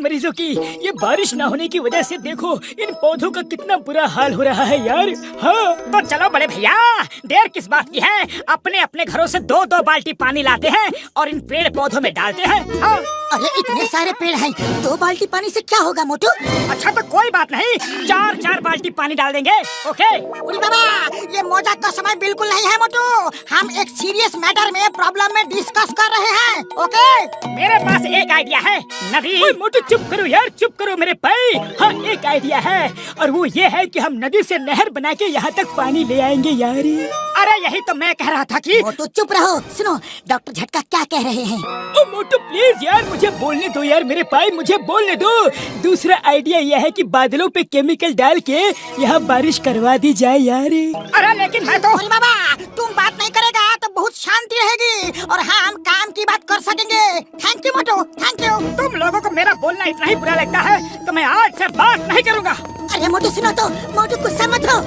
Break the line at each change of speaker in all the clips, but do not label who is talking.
मरीजों की। ये बारिश ना होने की वजह से देखो इन पौधों का कितना बुरा हाल हो रहा है यार। हाँ तो चलो बड़े भैया, देर किस बात की है, अपने अपने घरों से 2-2 बाल्टी पानी लाते हैं और इन पेड़ पौधों में डालते हैं। हाँ।
अरे इतने सारे पेड़ हैं, 2 बाल्टी पानी से क्या होगा मोटू?
अच्छा तो कोई बात नहीं, 4-4 बाल्टी पानी डाल देंगे। ओके
उरी बाबा, ये मौजा का समय बिल्कुल नहीं है मोटू। हम एक सीरियस मैटर में प्रॉब्लम में डिस्कस कर रहे हैं। ओके
मेरे पास एक आइडिया है। नदी। ओए मोटू चुप करो यार, चुप करो मेरे भाई। हाँ एक आइडिया है और वो ये है कि हम नदी से नहर बना के यहाँ तक पानी ले आएंगे यार। अरे यही तो मैं कह रहा था कि
मोटू चुप रहो। सुनो डॉक्टर झटका क्या कह रहे हैं।
ओ मोटू प्लीज यार मुझे बोलने दो यार मेरे भाई, मुझे बोलने दो। दूसरा आइडिया यह है कि बादलों पे केमिकल डाल के यहाँ बारिश करवा दी जाए यार। अरे लेकिन मैं तो
बाबा तुम बात नहीं करेगा तो बहुत शांति रहेगी और हम काम की बात कर सकेंगे। Thank you Motu, thank you.
तुम लोगों को मेरा बोलना इतना ही बुरा लगता है तो मैं आज से बात नहीं करूँगा।
अरे मोटू सुनो तो, मोटू गुस्सा मत हो।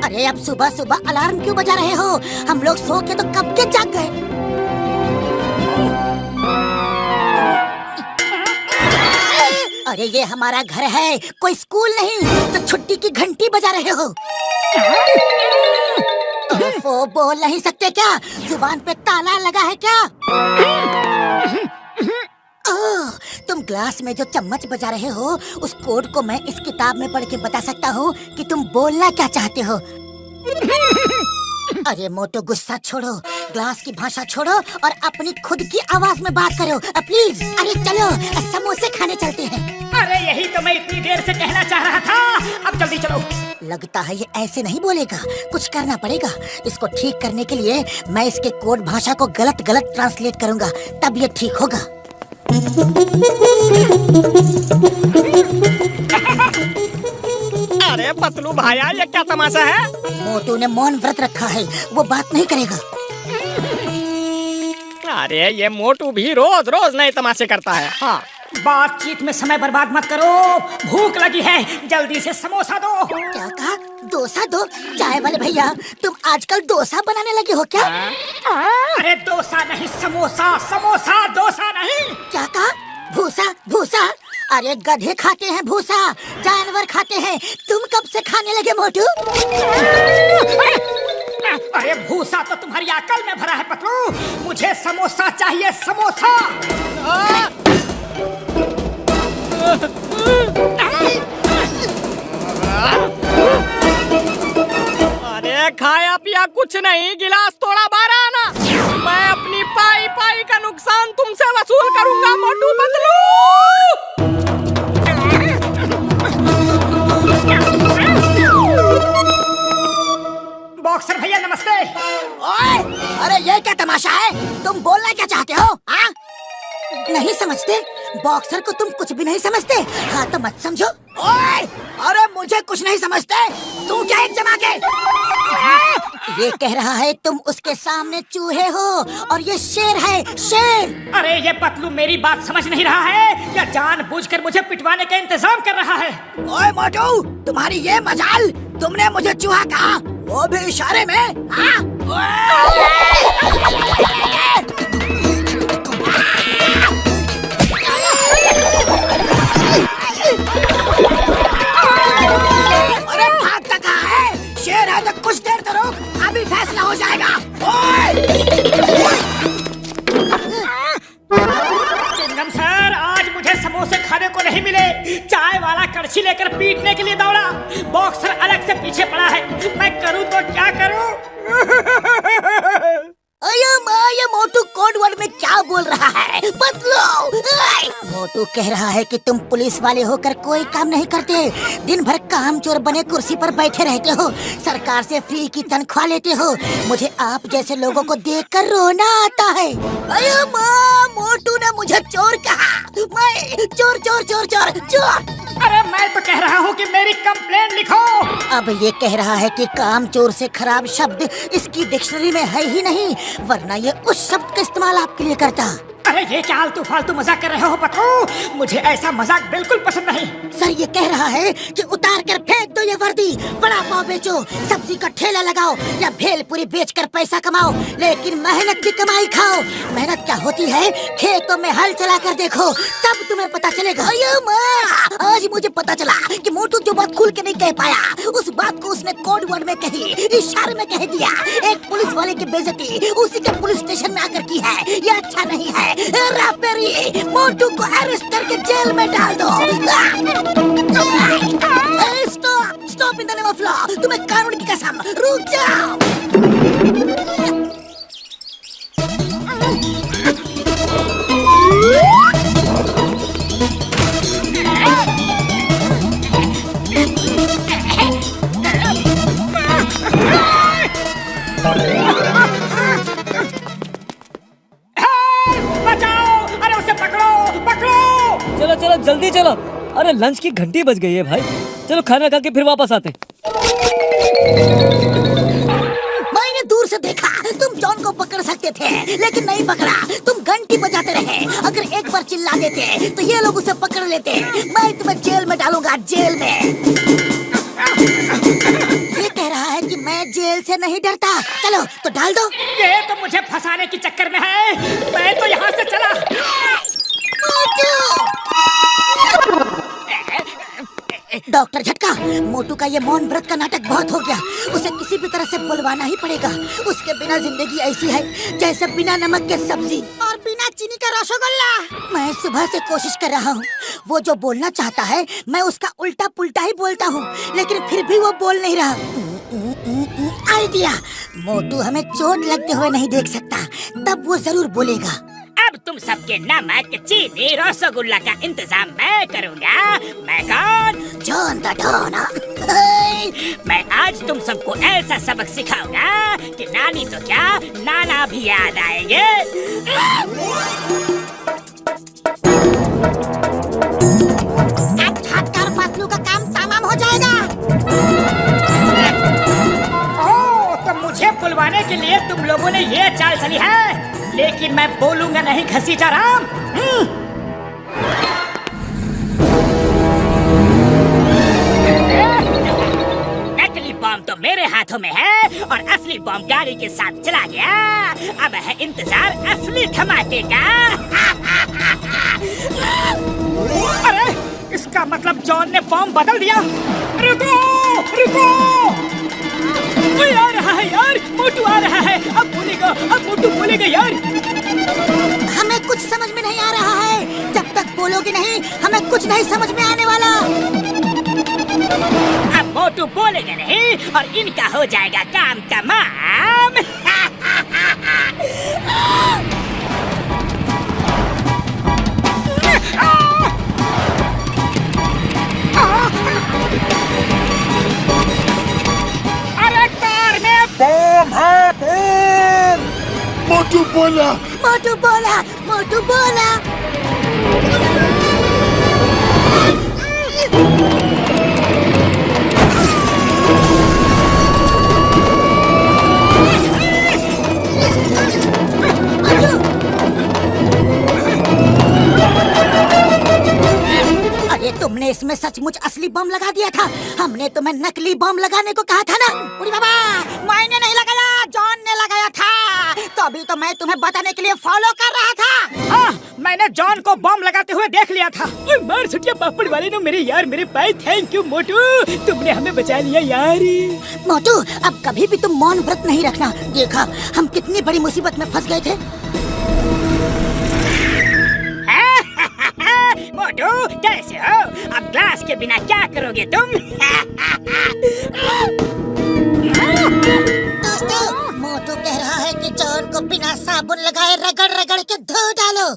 अरे अब सुबह सुबह अलार्म क्यों बजा रहे हो? हम लोग सो के तो कब के जाग गए। अरे ये हमारा घर है, कोई स्कूल नहीं तो छुट्टी की घंटी बजा रहे हो। ओफो, बोल नहीं सकते क्या? जुबान पे ताला लगा है क्या? ओह, तुम ग्लास में जो चम्मच बजा रहे हो उस कोड को मैं इस किताब में पढ़ के बता सकता हूँ कि तुम बोलना क्या चाहते हो। अरे मोटो गुस्सा छोड़ो, ग्लास की भाषा छोड़ो और अपनी खुद की आवाज में बात करो प्लीज। अरे चलो समोसे खाने चलते हैं।
अरे यही तो मैं इतनी देर से कहना चाह रहा था, अब जल्दी चलो।
लगता है ये ऐसे नहीं बोलेगा, कुछ करना पड़ेगा। इसको ठीक करने के लिए मैं इसके कोड भाषा को गलत गलत ट्रांसलेट करूंगा, तब ये ठीक होगा।
अरे पतलू भाया ये क्या तमाशा है?
मोटू ने मौन व्रत रखा है, वो बात नहीं करेगा।
अरे ये मोटू भी रोज रोज नए तमाशे करता है। हाँ
बातचीत में समय बर्बाद मत करो, भूख लगी है, जल्दी से समोसा दो।
क्या कहा? डोसा दो? चाय वाले भैया तुम आजकल डोसा बनाने लगे हो क्या?
अरे डोसा नहीं समोसा, समोसा डोसा नहीं।
क्या कहा? भूसा भूसा? अरे गधे खाते हैं भूसा, जानवर खाते हैं, तुम कब से खाने लगे मोटू?
अरे भूसा तो तुम्हारी अकल में भरा है पतलू, मुझे समोसा चाहिए, समोसा।
अरे खाया पिया कुछ नहीं, गिलास तोड़ा बाहर आना। मैं अपनी पाई पाई का नुकसान तुमसे वसूल करूंगा मोटू पतलू।
बॉक्सर भैया नमस्ते।
ओए, अरे ये क्या तमाशा है? तुम बोलना क्या चाहते हो? हाँ? नहीं समझते? बॉक्सर को तुम कुछ भी नहीं समझते? हाँ तो मत समझो। ओए, अरे मुझे कुछ नहीं समझते? तू क्या एक जमा के? ये कह रहा है तुम उसके सामने चूहे हो और ये शेर है, शेर।
अरे ये पतलू मेरी बात समझ नहीं रहा है या जानबूझकर मुझे पिटवाने का इंतजाम कर रहा है?
ओए मोटू, तुम्हारी ये मजाल, तुमने मुझे चूहा कहा, वो भी इशारे में। हाँ? अरे भागता कहाँ है? शेर है तो कुछ देर तो रुक, अभी फैसला हो जाएगा।
चिंगम सर, आज मुझे समोसे खाने को नहीं मिले। चाय वाला कड़छी लेकर पीटने के लिए दौड़ा, बॉक्सर अलग से पीछे पड़ा है। मैं करूँ तो क्या करूँ?
ये मोटू कोड वर्ड में क्या बोल रहा है? बदलो। मोटू कह रहा है कि तुम पुलिस वाले होकर कोई काम नहीं करते, दिन भर काम चोर बने कुर्सी पर बैठे रहते हो, सरकार से फ्री की तनख्वाह लेते हो। मुझे आप जैसे लोगों को देखकर रोना आता है। अयो माँ, मोटू ने मुझे चोर कहा। मैं चोर चोर चोर चोर चोर।
अरे मैं तो कह रहा हूँ कि मेरी कंप्लेन लिखो।
अब ये कह रहा है कि काम चोर से खराब शब्द इसकी डिक्शनरी में है ही नहीं, वरना ये उस शब्द का इस्तेमाल आपके लिए करता।
अरे ये क्या आलतू फालतू मजाक कर रहे हो पत्तू? मुझे ऐसा मजाक बिल्कुल पसंद नहीं।
सर ये कह रहा है कि उतार कर फेंक दो ये वर्दी, बड़ा पाव बेचो, सब्जी का ठेला लगाओ या भेलपुरी बेचकर पैसा कमाओ, लेकिन मेहनत की कमाई खाओ। मेहनत क्या होती है खेतों में हल चला कर देखो, तब तुम्हें पता चलेगा। अयो माँ, आज मुझे पता चला कि मोटू जो बात खुल के नहीं कह पाया, उस बात को उसने कोड वर्ड में कही, इशारे में कह दिया। एक पुलिस वाले की बेइज्जती उसी के पुलिस स्टेशन में आकर की है, ये अच्छा नहीं है। रापेरी, मोटू को अरेस्ट करके जेल में डाल दो। Stop, stop in the name of law. तुम्हें कानून की कसम, रुक जाओ।
बचाओ! अरे उसे पकड़ो, पकड़ो!
चलो चलो जल्दी चलो, अरे लंच की घंटी बज गई है भाई। चलो खाना खा के फिर वापस आते हैं।
मैंने दूर से देखा तुम जॉन को पकड़ सकते थे, लेकिन नहीं पकड़ा। तुम घंटी बजाते रहे। अगर एक बार चिल्ला देते तो ये लोग उसे पकड़ लेते। मैं तुम्हें जेल में डालूंगा, जेल में। ये कह रहा है कि मैं जेल से नहीं डरता। चलो तो डाल दो।
ये तो मुझे फंसाने के चक्कर में है। मैं तो यहाँ से चला।
डॉक्टर झटका, मोटू का ये मौन व्रत का नाटक बहुत हो गया। उसे किसी भी तरह से बुलवाना ही पड़ेगा। उसके बिना जिंदगी ऐसी है जैसे बिना नमक के सब्जी और बिना चीनी का रसगुल्ला। मैं सुबह से कोशिश कर रहा हूँ, वो जो बोलना चाहता है मैं उसका उल्टा पुल्टा ही बोलता हूँ, लेकिन फिर भी वो बोल नहीं रहा। आइडिया, मोटू हमें चोट लगते हुए नहीं देख सकता, तब वो जरूर बोलेगा।
अब तुम सबके नमक, चीनी, रसगुल्ला का इंतजाम मैं करूँगा। मैं कौन?
John the don.
मैं आज तुम सबको ऐसा सबक सिखाऊंगा कि नानी तो क्या, नाना भी याद आएंगे।
अब छाटकर पतलू का काम तमाम हो जाएगा।
ओह, तो मुझे बुलवाने के लिए तुम लोगों ने ये चाल चली है, लेकिन मैं बोलूंगा नहीं घसीटा राम। नकली बम तो मेरे हाथों में है और असली बम गाड़ी के साथ चला गया। अब है इंतजार असली धमाके का। अरे इसका मतलब जॉन ने बम बदल दिया। रुको, रुको! कोई आ रहा है यार, मोटू आ रहा है। अब बोलेगा, अब मोटू बोलेगा यार।
हमें कुछ समझ में नहीं आ रहा है। जब तक बोलोगे नहीं हमें कुछ नहीं समझ में आने वाला।
अब मोटू बोलेगा नहीं और इनका हो जाएगा काम तमाम। अरे कार में
बम है, बम! मोटू बोला।
मोटू बोला, मोटू बोला। अरे तुमने इसमें सचमुच असली बम लगा दिया था। हमने तुम्हें नकली बम लगाने को कहा था ना। अरे बाबा, मैंने नहीं लगाया, जॉन ने लगाया था। तो अभी तो मैं तुम्हें बताने के लिए फॉलो कर रहा था।
हाँ, मैंने जॉन को बम लगाते हुए देख लिया था। मार छुटिया पापड़ वाले ने मेरे यार, मेरे भाई, थैंक यू मोटू, तुमने हमें बचा लिया यार।
मोटू, अब कभी भी तुम मौन व्रत नहीं रखना। देखा हम कितनी बड़ी मुसीबत में फंस गए थे।
मोटू कैसे हो? अब ग्लास के बिना क्या करोगे तुम?
दोस्तों, मोटू कह रहा है कि जॉन को बिना साबुन लगाए रगड़ रगड़ के धो डालो।